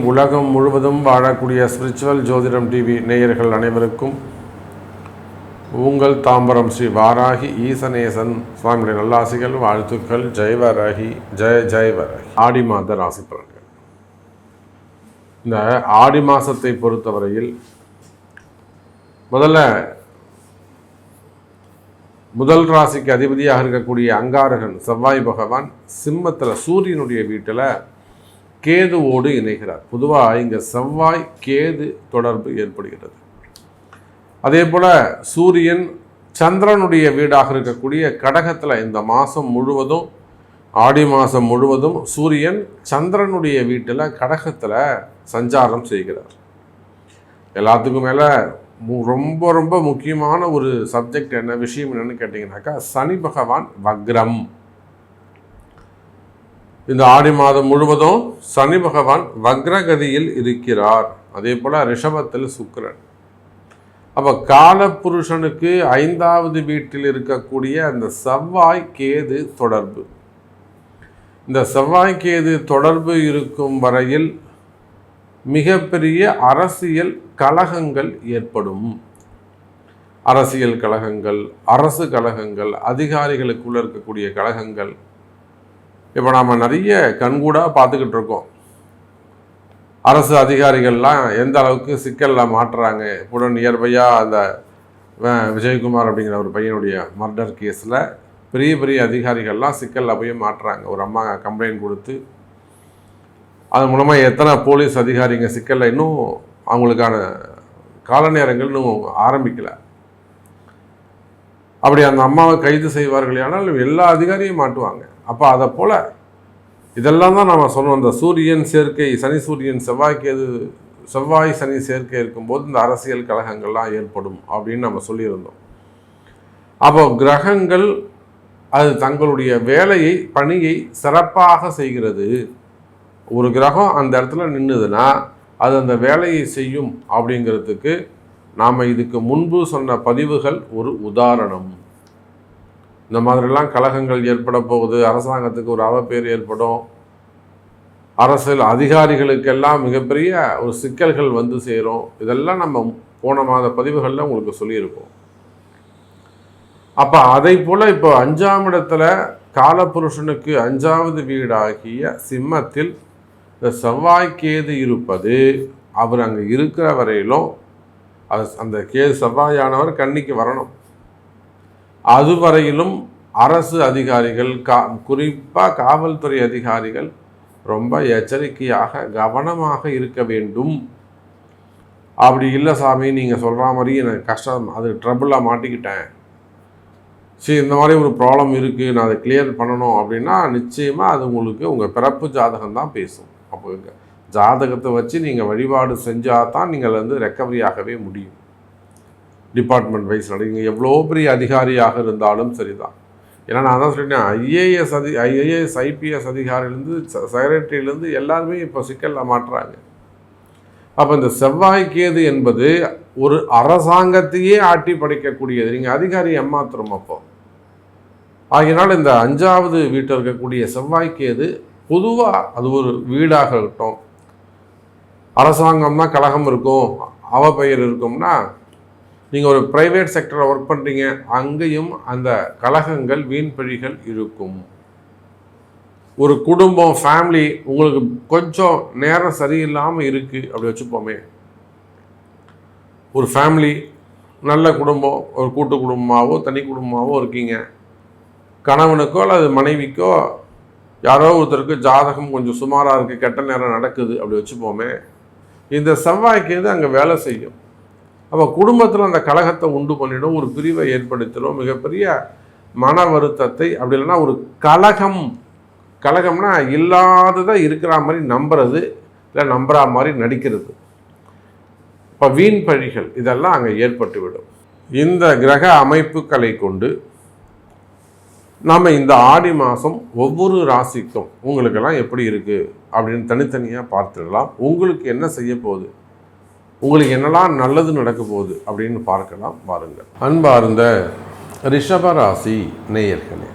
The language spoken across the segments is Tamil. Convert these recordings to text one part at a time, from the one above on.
உலகம் முழுவதும் வாழக்கூடிய ஸ்பிரிச்சுவல் ஜோதிடம் டிவி நேயர்கள் அனைவருக்கும் உங்கள் தாம்பரம் ஸ்ரீ வாராகி ஈசனேசன் சுவாமியுடைய நல்லாசிகள், வாழ்த்துக்கள். ஜெய் வராகி, ஜெய் வராகி. ஆடி மாத ராசி பலன்கள். இந்த ஆடி மாதத்தை பொறுத்தவரையில் முதல் ராசிக்கு அதிபதியாக இருக்கக்கூடிய அங்காரகன் செவ்வாய் பகவான் சிம்மத்தில் சூரியனுடைய வீட்டில் கேதுவோடு இணைகிறார். பொதுவாக இங்கே செவ்வாய் கேது தொடர்பு ஏற்படுகிறது. அதே போல் சூரியன் சந்திரனுடைய வீடாக இருக்கக்கூடிய கடகத்தில் இந்த மாதம் முழுவதும், ஆடி மாதம் முழுவதும் சூரியன் சந்திரனுடைய வீட்டில் கடகத்தில் சஞ்சாரம் செய்கிறார். எல்லாத்துக்கும் மேலே ரொம்ப ரொம்ப முக்கியமான ஒரு சப்ஜெக்ட் விஷயம் என்னன்னு கேட்டிங்கனாக்கா, சனி பகவான் வக்ரம். இந்த ஆடி மாதம் முழுவதும் சனி பகவான் வக்ரகதியில் இருக்கிறார். அதே போல் ரிஷபத்தில் சுக்கிரன். அப்போ காலபுருஷனுக்கு 5வது வீட்டில் இருக்கக்கூடிய அந்த செவ்வாய் கேது தொடர்பு. இந்த செவ்வாய் கேது தொடர்பு இருக்கும் வரையில் மிகப்பெரிய அரசியல் கலகங்கள் ஏற்படும். அரசியல் கலகங்கள், அரசு கலகங்கள், அதிகாரிகளுக்குள்ள இருக்கக்கூடிய கலகங்கள். இப்போ நாம் நிறைய கண்கூடாக பார்த்துக்கிட்டு இருக்கோம். அரசு அதிகாரிகள்லாம் எந்த அளவுக்கு சிக்கலில் மாட்டுறாங்க. கூட நியர்பையாக அந்த விஜயகுமார் அப்படிங்கிற ஒரு பையனுடைய மர்டர் கேஸில் பெரிய பெரிய அதிகாரிகள்லாம் சிக்கலில் போய் மாட்டுறாங்க. ஒரு அம்மா கம்ப்ளைண்ட் கொடுத்து அது மூலமாக எத்தனை போலீஸ் அதிகாரிங்க சிக்கலில் இன்னும் அவங்களுக்கான கால நேரங்கள் இன்னும் ஆரம்பிக்கலை. அப்படி அந்த அம்மாவை கைது செய்வார்கள் ஆனால் எல்லா அதிகாரியும் மாட்டுவாங்க. அப்போ அதை போல் இதெல்லாம் தான் நம்ம சொன்னோம். இந்த சூரியன் சேர்க்கை, சனி சூரியன் செவ்வாய் சனி சேர்க்கை இருக்கும்போது இந்த அரசியல் கலகங்கள்லாம் ஏற்படும் அப்படின்னு நம்ம சொல்லியிருந்தோம். அப்போ கிரகங்கள் அது தங்களுடைய வேலையை, பணியை சிறப்பாக செய்கிறது. ஒரு கிரகம் அந்த இடத்துல நின்றுதுன்னா அது அந்த வேலையை செய்யும் அப்படிங்கிறதுக்கு நாம் இதுக்கு முன்பு சொன்ன பதிவுகள் ஒரு உதாரணம். இந்த மாதிரிலாம் கலகங்கள் ஏற்பட போகுது. அரசாங்கத்துக்கு ஒரு அவப்பேர் ஏற்படும். அரசியல் அதிகாரிகளுக்கெல்லாம் மிகப்பெரிய ஒரு சிக்கல்கள் வந்து சேரும். இதெல்லாம் நம்ம போன மாத பதிவுகளில் உங்களுக்கு சொல்லியிருக்கோம். அப்போ அதை போல் இப்போ 5ஆம் இடத்துல காலபுருஷனுக்கு 5வது வீடாகிய சிம்மத்தில் செவ்வாய் கேது இருப்பது, அவர் அங்கே இருக்கிற வரையிலும் அந்த கேது செவ்வாயானவர் கன்னிக்கு வரணும். அதுவரையிலும் அரசு அதிகாரிகள், குறிப்பாக காவல்துறை அதிகாரிகள் ரொம்ப எச்சரிக்கையாக கவனமாக இருக்க வேண்டும். அப்படி இல்லை சாமி, நீங்கள் சொல்கிற மாதிரி எனக்கு கஷ்டம், அது ட்ரபுளாக மாட்டிக்கிட்டேன், சரி இந்த மாதிரி ஒரு ப்ராப்ளம் இருக்குது, நான் அதை கிளியர் பண்ணணும் அப்படின்னா நிச்சயமாக அது உங்களுக்கு உங்கள் பிறப்பு ஜாதகம் தான் பேசும். அப்போ ஜாதகத்தை வச்சு நீங்கள் வழிபாடு செஞ்சால் தான் நீங்கள் வந்து ரெக்கவரி ஆகவே முடியும். டிபார்ட்மெண்ட் வைஸ் நீங்கள் எவ்வளோ பெரிய அதிகாரியாக இருந்தாலும் சரிதான். ஏன்னா நான் தான் சொல்லிட்டேன், ஐஏஎஸ் ஐபிஎஸ் அதிகாரிலேருந்து செக்ரட்டரியிலேருந்து எல்லாருமே இப்போ சிக்கலில் மாட்டுறாங்க. அப்போ இந்த செவ்வாய் கேது என்பது ஒரு அரசாங்கத்தையே ஆட்டி படைக்கக்கூடியது. நீங்கள் அதிகாரி ஏமாத்திரம் அப்போ. ஆகினால் இந்த 5வது வீட்டில் இருக்கக்கூடிய செவ்வாய் கேது பொதுவாக அது ஒரு வீடாக இருக்கட்டும், அரசாங்கம்னா கலகம் இருக்கும், அவப்பெயர் இருக்கும்னா, நீங்கள் ஒரு ப்ரைவேட் செக்டரில் ஒர்க் பண்ணுறீங்க, அங்கேயும் அந்த கலகங்கள், வீண்பழிகள் இருக்கும். ஒரு குடும்பம், ஃபேமிலி உங்களுக்கு கொஞ்சம் நேரம் சரியில்லாமல் இருக்குது அப்படி வச்சுப்போமே. ஒரு ஃபேமிலி நல்ல குடும்பம், ஒரு கூட்டு குடும்பமாகவோ தனி குடும்பமாகவோ இருக்கீங்க. கணவனுக்கோ அல்லது மனைவிக்கோ யாரோ ஒருத்தருக்கு ஜாதகம் கொஞ்சம் சுமாராக இருக்குது, கெட்ட நேரம் நடக்குது அப்படி வச்சுப்போமே. இந்த செவ்வாய்க்கு அங்கே வேலை செய்யும். அப்போ குடும்பத்தில் அந்த கலகத்தை உண்டு பண்ணிடும், ஒரு பிரிவை ஏற்படுத்திடும், மிகப்பெரிய மன வருத்தத்தை. அப்படி இல்லைன்னா ஒரு கலகம்னா இல்லாததை இருக்கிற மாதிரி நம்புறது, இல்லை நம்புற மாதிரி நடிக்கிறது. இப்போ வீண் பழிகள் இதெல்லாம் அங்கே ஏற்பட்டுவிடும். இந்த கிரக அமைப்புகளை கொண்டு நம்ம இந்த ஆடி மாதம் ஒவ்வொரு ராசிக்கும் உங்களுக்கெல்லாம் எப்படி இருக்குது அப்படின்னு தனித்தனியாக பார்த்துடலாம். உங்களுக்கு என்ன செய்ய போகுது, உங்களுக்கு என்னெல்லாம் நல்லது நடக்க போகுது அப்படின்னு பார்க்கலாம். பாருங்கள். அன்பார்ந்த ரிஷப ராசி நேயர்களே,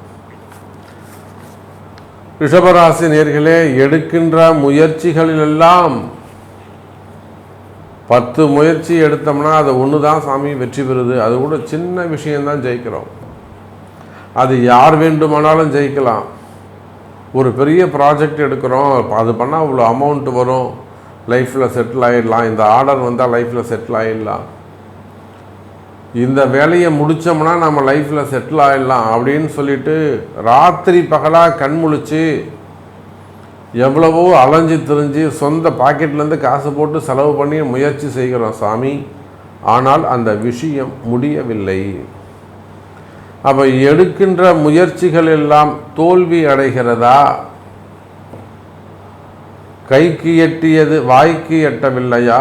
ரிஷபராசி நேயர்களே, எடுக்கின்ற முயற்சிகளிலெல்லாம் 10 முயற்சி எடுத்தோம்னா அது ஒன்று தான் சாமி வெற்றி பெறுது. அது கூட சின்ன விஷயம்தான் ஜெயிக்கிறோம். அது யார் வேண்டுமானாலும் ஜெயிக்கலாம். ஒரு பெரிய ப்ராஜெக்ட் எடுக்கிறோம், அது பண்ணால் அவ்வளோ அமௌண்ட் வரும், லைஃப்பில் செட்டில் ஆகிடலாம், இந்த ஆர்டர் வந்தால் லைஃப்பில் செட்டில் ஆகிடலாம், இந்த வேலையை முடித்தோம்னா நம்ம லைஃப்பில் செட்டில் ஆகிடலாம் அப்படின்னு சொல்லிட்டு ராத்திரி பகலாக கண் முழிச்சு எவ்வளவோ அலைஞ்சு திரிஞ்சு சொந்த பாக்கெட்லேருந்து காசு போட்டு செலவு பண்ணி முயற்சி செய்கிறோம் சாமி. ஆனால் அந்த விஷயம் முடியவில்லை. அப்போ எடுக்கின்ற முயற்சிகள் எல்லாம் தோல்வி அடைகிறதா? கைக்கு எட்டியது வாய்க்கு எட்டவில்லையா?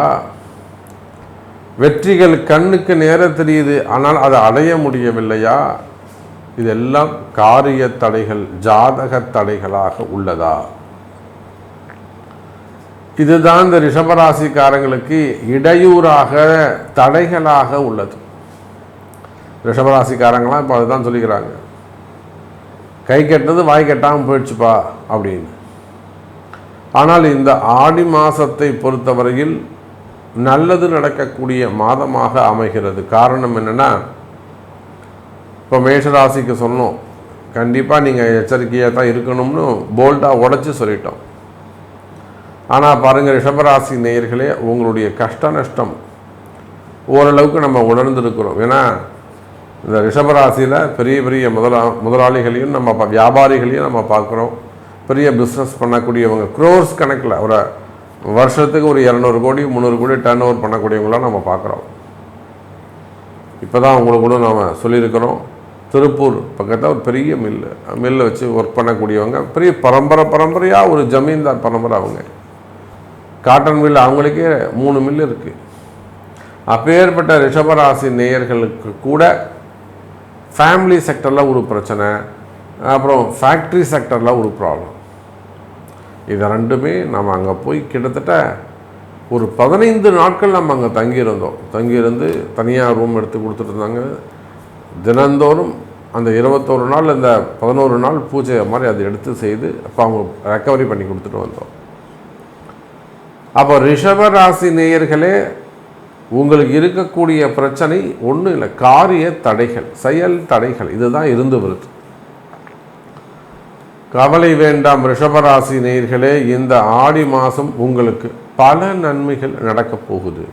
வெற்றிகள் கண்ணுக்கு நேர தெரியுது, ஆனால் அதை அடைய முடியவில்லையா? இதெல்லாம் காரிய தடைகள், ஜாதக தடைகளாக உள்ளதா? இதுதான் இந்த ரிஷபராசிக்காரங்களுக்கு இடையூறாக தடைகளாக உள்ளது. ரிஷபராசிக்காரங்களாம் இப்போ அதுதான் சொல்லிக்கிறாங்க, கை கெட்டது வாய் கெட்டாமல் போயிடுச்சுப்பா அப்படின்னு. ஆனால் இந்த ஆடி மாதத்தை பொறுத்தவரையில் நல்லது நடக்கக்கூடிய மாதமாக அமைகிறது. காரணம் என்னென்னா, இப்போ மேஷராசிக்கு சொன்னோம், கண்டிப்பாக நீங்கள் எச்சரிக்கையாக தான் இருக்கணும்னு போல்டாக உடச்சி சொல்லிட்டோம். ஆனால் பாருங்கள் ரிஷபராசி நேயர்களே, உங்களுடைய கஷ்ட நஷ்டம் ஓரளவுக்கு நம்ம உணர்ந்துருக்கிறோம். ஏன்னா இந்த ரிஷபராசியில் பெரிய பெரிய முதலாளிகளையும் நம்ம வியாபாரிகளையும் நம்ம பார்க்குறோம். பெரிய பிஸ்னஸ் பண்ணக்கூடியவங்க க்ரோர்ஸ் கணக்கில் ஒரு வருஷத்துக்கு ஒரு 200 கோடி 300 கோடி டர்ன் ஓவர் பண்ணக்கூடியவங்களாம் நம்ம பார்க்குறோம். இப்போ தான் உங்களுக்கு கூட நாம் சொல்லியிருக்கிறோம், திருப்பூர் பக்கத்தில் ஒரு பெரிய மில்லு வச்சு ஒர்க் பண்ணக்கூடியவங்க, பெரிய பரம்பரையாக ஒரு ஜமீன்தார் பரம்பரை. அவங்க காட்டன் மில், அவங்களுக்கே 3 மில்லு இருக்குது. அப்பேற்பட்ட ரிஷபராசி நேயர்களுக்கு கூட ஃபேமிலி செக்டரில் ஒரு பிரச்சனை, அப்புறம் ஃபேக்ட்ரி செக்டரில் ஒரு ப்ராப்ளம். இது ரெண்டுமே நம்ம அங்கே போய் கிட்டத்தட்ட ஒரு 15 நாட்கள் நம்ம அங்கே தங்கியிருந்து தனியாக ரூம் எடுத்து கொடுத்துட்டு இருந்தாங்க. தினந்தோறும் அந்த 21 நாள் இந்த 11 நாள் பூஜை மாதிரி அதை எடுத்து செய்து அப்போ அவங்க ரெக்கவரி பண்ணி கொடுத்துட்டு வந்தோம். அப்போ ரிஷபராசி நேயர்களே, உங்களுக்கு இருக்கக்கூடிய பிரச்சனை ஒன்றும் இல்லை, காரிய தடைகள், செயல் தடைகள், இதுதான் இருந்து வருது. கவலை வேண்டாம் ரிஷபராசி நேயர்களே, இந்த ஆடி மாதம் உங்களுக்கு பல நன்மைகள் நடக்கப் போகுது.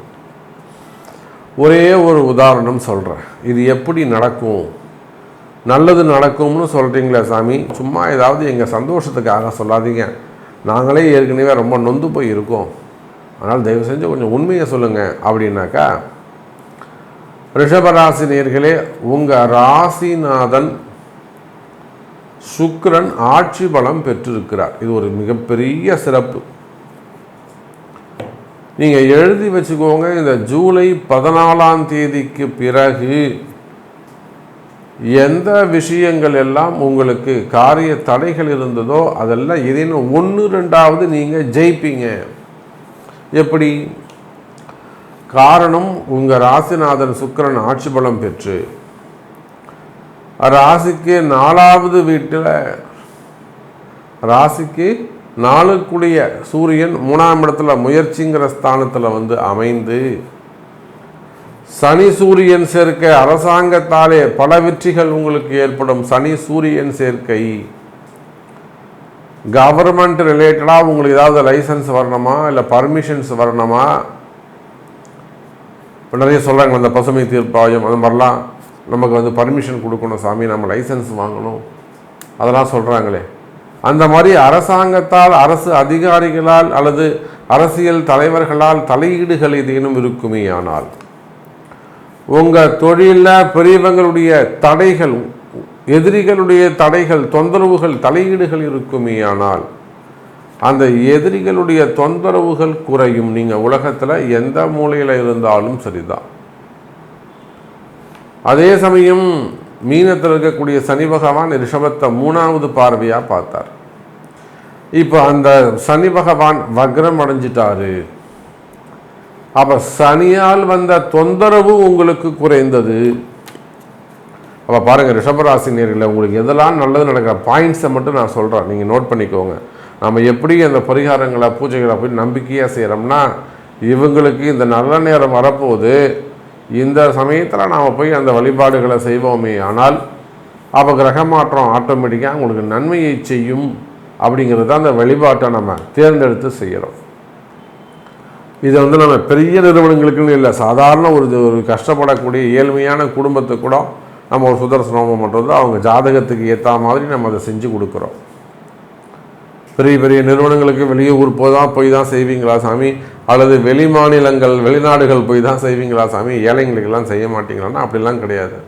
ஒரே ஒரு உதாரணம் சொல்கிறேன், இது எப்படி நடக்கும், நல்லது நடக்கும்னு சொல்கிறீங்களே சாமி, சும்மா ஏதாவது எங்கள் சந்தோஷத்துக்காக சொல்லாதீங்க, நாங்களே ஏற்கனவே ரொம்ப நொந்து போய் இருக்கோம், அதனால் தயவு செஞ்சு கொஞ்சம் உண்மையை சொல்லுங்கள் அப்படின்னாக்கா, ரிஷபராசி நேயர்களே, உங்கள் ராசிநாதன் சுக்கிரன் ஆட்சி பலம் பெற்றிருக்கிறார். இது ஒரு மிகப்பெரிய சிறப்பு. நீங்கள் எழுதி வச்சுக்கோங்க, இந்த ஜூலை 14ஆம் தேதிக்கு பிறகு எந்த விஷயங்கள் எல்லாம் உங்களுக்கு காரிய தடைகள் இருந்ததோ அதெல்லாம் ஏதேனும் 1-2 நீங்கள் ஜெயிப்பீங்க. எப்படி? காரணம், உங்கள் ராசிநாதன் சுக்கிரன் ஆட்சி பலம் பெற்று ராசிக்கு 4வது வீட்டில், ராசிக்கு 4க்குடைய சூரியன் 3ஆம் இடத்துல முயற்சிங்கிற ஸ்தானத்தில் அமைந்து, சனி சூரியன் சேர்க்கை, அரசாங்கத்தாலே பல வெற்றிகள் உங்களுக்கு ஏற்படும். சனி சூரியன் சேர்க்கை, கவர்மெண்ட் ரிலேட்டடாக உங்களுக்கு ஏதாவது லைசன்ஸ் வரணுமா, இல்லை பர்மிஷன்ஸ் வரணுமா, இப்போ நிறைய சொல்கிறாங்க அந்த பசுமை தீர்ப்பாயம் அது மாதிரிலாம் நமக்கு பர்மிஷன் கொடுக்கணும் சாமி, நம்ம லைசன்ஸ் வாங்கணும், அதெல்லாம் சொல்கிறாங்களே. அந்த மாதிரி அரசாங்கத்தால், அரசு அதிகாரிகளால் அல்லது அரசியல் தலைவர்களால் தலையீடுகள் ஏதேனும் இருக்குமே ஆனால், உங்கள் தொழிலில் பெரியவங்களுடைய தடைகள், எதிரிகளுடைய தடைகள், தொந்தரவுகள், தலையீடுகள் இருக்குமே ஆனால், அந்த எதிரிகளுடைய தொந்தரவுகள் குறையும். நீங்கள் உலகத்தில் எந்த மூலையில் இருந்தாலும் சரிதான். அதே சமயம் மீனத்தில் இருக்கக்கூடிய சனி பகவான் ரிஷபத்தை 3வது பார்வையாக பார்த்தார். இப்போ அந்த சனி பகவான் வக்ரம் அடைஞ்சிட்டாரு. அப்போ சனியால் வந்த தொந்தரவு உங்களுக்கு குறைந்தது. அப்போ பாருங்கள், ரிஷபராசினியர்களில் உங்களுக்கு எதெல்லாம் நல்லது நடக்கிற பாயிண்ட்ஸை மட்டும் நான் சொல்கிறேன், நீங்கள் நோட் பண்ணிக்கோங்க. நம்ம எப்படி அந்த பரிகாரங்களை பூஜைகளை போய் நம்பிக்கையாக செய்கிறோம்னா, இவங்களுக்கு இந்த நல்ல நேரம் வரப்போது, இந்த சமயத்தில் நாம் போய் அந்த வழிபாடுகளை செய்வோமே ஆனால் அப்போ கிரக மாற்றம் ஆட்டோமேட்டிக்காக உங்களுக்கு நன்மையை செய்யும். அப்படிங்கிறது தான் அந்த வழிபாட்டை நம்ம தேர்ந்தெடுத்து செய்கிறோம். இதை நம்ம பெரிய நிறுவனங்களுக்குன்னு இல்லை, சாதாரண ஒரு கஷ்டப்படக்கூடிய ஏழ்மையான குடும்பத்துக்கு கூட நம்ம ஒரு சுதர்சனோமம் பண்ணுறது அவங்க ஜாதகத்துக்கு ஏற்ற மாதிரி நம்ம அதை செஞ்சு கொடுக்குறோம். பெரிய பெரிய நிறுவனங்களுக்கு வெளியே ஊர் போய் தான் செய்வீங்களா சாமி, அல்லது வெளி மாநிலங்கள் வெளிநாடுகள் போய் தான் செய்வீங்களா சாமி, ஏழைங்களுக்கெல்லாம் செய்ய மாட்டீங்களான்னா அப்படிலாம் கிடையாது.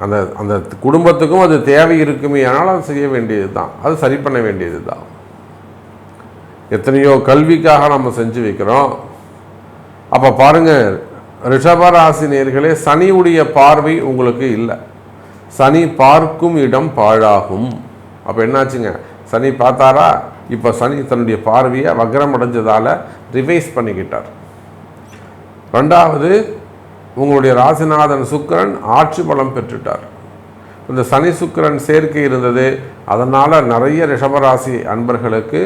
அந்த அந்த குடும்பத்துக்கும் அது தேவை இருக்குமே, ஆனால் அது செய்ய வேண்டியது தான், அது சரி பண்ண வேண்டியது தான். எத்தனையோ கல்விக்காக நம்ம செஞ்சு வைக்கிறோம். அப்போ பாருங்கள், ரிஷபராசினியர்களே, சனியுடைய பார்வை உங்களுக்கு இல்லை. சனி பார்க்கும் இடம் பாழாகும். அப்போ என்னாச்சுங்க, சனி பார்த்தாரா, இப்போ சனி தன்னுடைய பார்வையை வக்ரம் அடைஞ்சதால் ரிவைஸ் பண்ணிக்கிட்டார். ரெண்டாவது, உங்களுடைய ராசிநாதன் சுக்கிரன் ஆட்சி பலம் பெற்றுட்டார். இந்த சனி சுக்கிரன் சேர்க்கை இருந்தது, அதனால் நிறைய ரிஷபராசி அன்பர்களுக்கு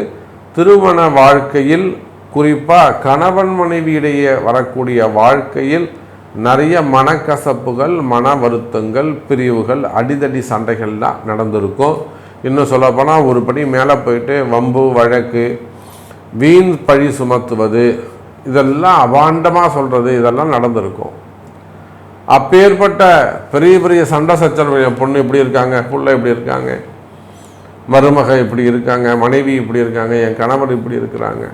திருமண வாழ்க்கையில், குறிப்பாக கணவன் மனைவியிடையே வரக்கூடிய வாழ்க்கையில் நிறைய மனக்கசப்புகள், மன வருத்தங்கள், பிரிவுகள், அடிதடி சண்டைகள்லாம் நடந்திருக்கும். இன்னும் சொல்லப்போனால் ஒரு படி மேலே போயிட்டு வம்பு வழக்கு, வீண் பழி சுமத்துவது, இதெல்லாம் அபாண்டமாக சொல்கிறது, இதெல்லாம் நடந்திருக்கும். அப்பேற்பட்ட பெரிய பெரிய சண்டை சச்சரவு, என் பொண்ணு இப்படி இருக்காங்க, புள்ள இப்படி இருக்காங்க, மருமக இப்படி இருக்காங்க, மனைவி இப்படி இருக்காங்க, என் கணவர் இப்படி இருக்கிறாங்க.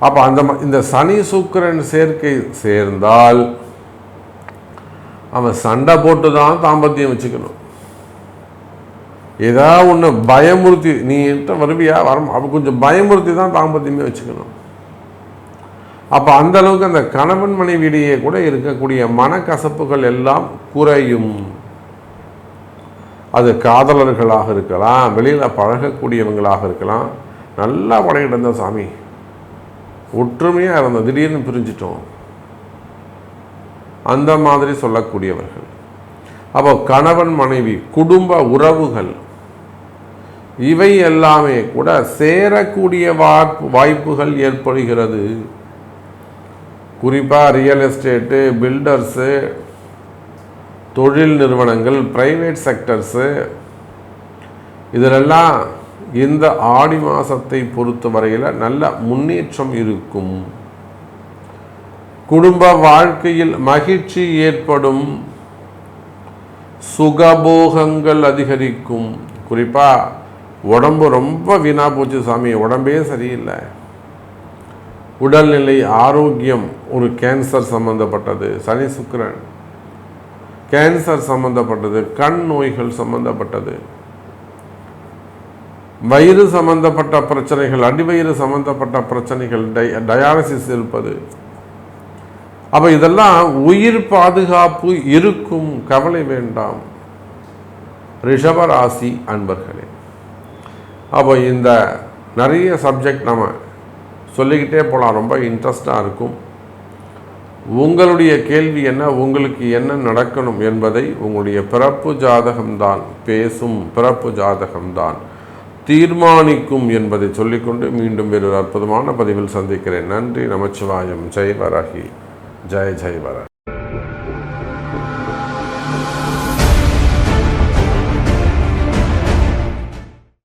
அப்போ இந்த சனி சுக்கிரன் சேர்க்கை சேர்ந்தால் அவன் சண்டை போட்டு தான் தாம்பத்தியம் வச்சுக்கணும். ஏதாவது ஒன்று பயமுறுத்தி, நீ என்கிட்ட வருவியா அப்போ கொஞ்சம் பயமுறுத்தி தான் தாம்பத்தியமே வச்சுக்கணும். அப்போ அந்த அளவுக்கு அந்த கணவன் மனைவியிடையே கூட இருக்கக்கூடிய மனக்கசப்புகள் எல்லாம் குறையும். அது காதலர்களாக இருக்கலாம், வெளியில் பழகக்கூடியவங்களாக இருக்கலாம். நல்லா பழகிட்டு இருந்தோம் சாமி, ஒற்றுமையாக இருந்தோம், திடீர்னு பிரிஞ்சிட்டோம், அந்த மாதிரி சொல்லக்கூடியவர்கள். அப்போ கணவன் மனைவி குடும்ப உறவுகள் இவை எல்லாமே கூட சேரக்கூடிய வாய்ப்புகள் ஏற்படுகிறது. குறிப்பாக ரியல் எஸ்டேட்டு, பில்டர்ஸு, தொழில் நிறுவனங்கள், பிரைவேட் செக்டர்ஸு, இதிலெல்லாம் இந்த ஆடி மாதத்தை பொறுத்த வரையில் நல்ல முன்னேற்றம் இருக்கும். குடும்ப வாழ்க்கையில் மகிழ்ச்சி ஏற்படும், சுகபோகங்கள் அதிகரிக்கும். குறிப்பாக உடம்பு ரொம்ப வீணாக போச்சு சாமி, உடம்பே சரியில்லை, உடல்நிலை ஆரோக்கியம், ஒரு கேன்சர் சம்பந்தப்பட்டது, சனி சுக்கிரன் கேன்சர் சம்பந்தப்பட்டது, கண் நோய்கள் சம்பந்தப்பட்டது, வயிறு சம்பந்தப்பட்ட பிரச்சனைகள், அடிவயிறு சம்பந்தப்பட்ட பிரச்சனைகள், டயாலிசிஸ் இருப்பது. அப்போ இதெல்லாம் உயிர் பாதுகாப்பு இருக்கும், கவலை வேண்டாம் ரிஷபராசி அன்பர்களே. அப்போ இந்த நிறைய சப்ஜெக்ட் நம்ம சொல்லிக்கிட்டே போகலாம், ரொம்ப இன்ட்ரெஸ்டாக இருக்கும். உங்களுடைய கேள்வி என்ன, உங்களுக்கு என்ன நடக்கணும் என்பதை உங்களுடைய பிறப்பு ஜாதகம்தான் பேசும், பிறப்பு ஜாதகம்தான் தீர்மானிக்கும் என்பதை சொல்லிக்கொண்டு மீண்டும் வேறொரு அற்புதமான பதிவில் சந்திக்கிறேன். நன்றி, நமச்சிவாயம். ஜெய் வராகி, ஜெய் ஜெய் வராகி.